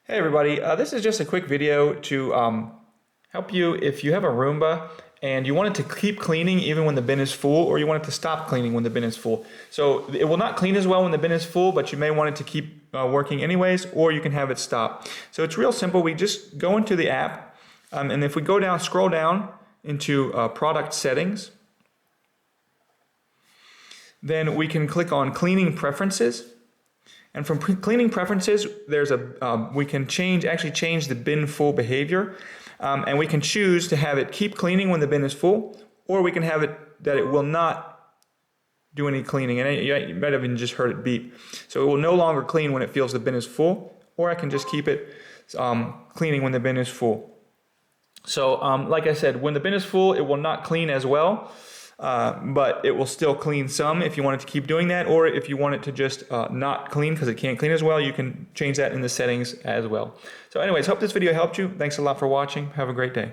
Hey everybody, this is just a quick video to help you if you have a Roomba and you want it to keep cleaning even when the bin is full, or you want it to stop cleaning when the bin is full. So it will not clean as well when the bin is full, but you may want it to keep working anyways, or you can have it stop. So it's real simple. We just go into the app, and if we go down, scroll down into product settings, then we can click on cleaning preferences. And from cleaning preferences, there's we can change the bin full behavior, and we can choose to have it keep cleaning when the bin is full, or we can have it that it will not do any cleaning. And you might have even just heard it beep. So it will no longer clean when it feels the bin is full, or I can just keep it cleaning when the bin is full. So like I said, when the bin is full, it will not clean as well. But it will still clean some if you want it to keep doing that, or if you want it to just not clean because it can't clean as well, you can change that in the settings as well. So anyways, hope this video helped you. Thanks a lot for watching. Have a great day.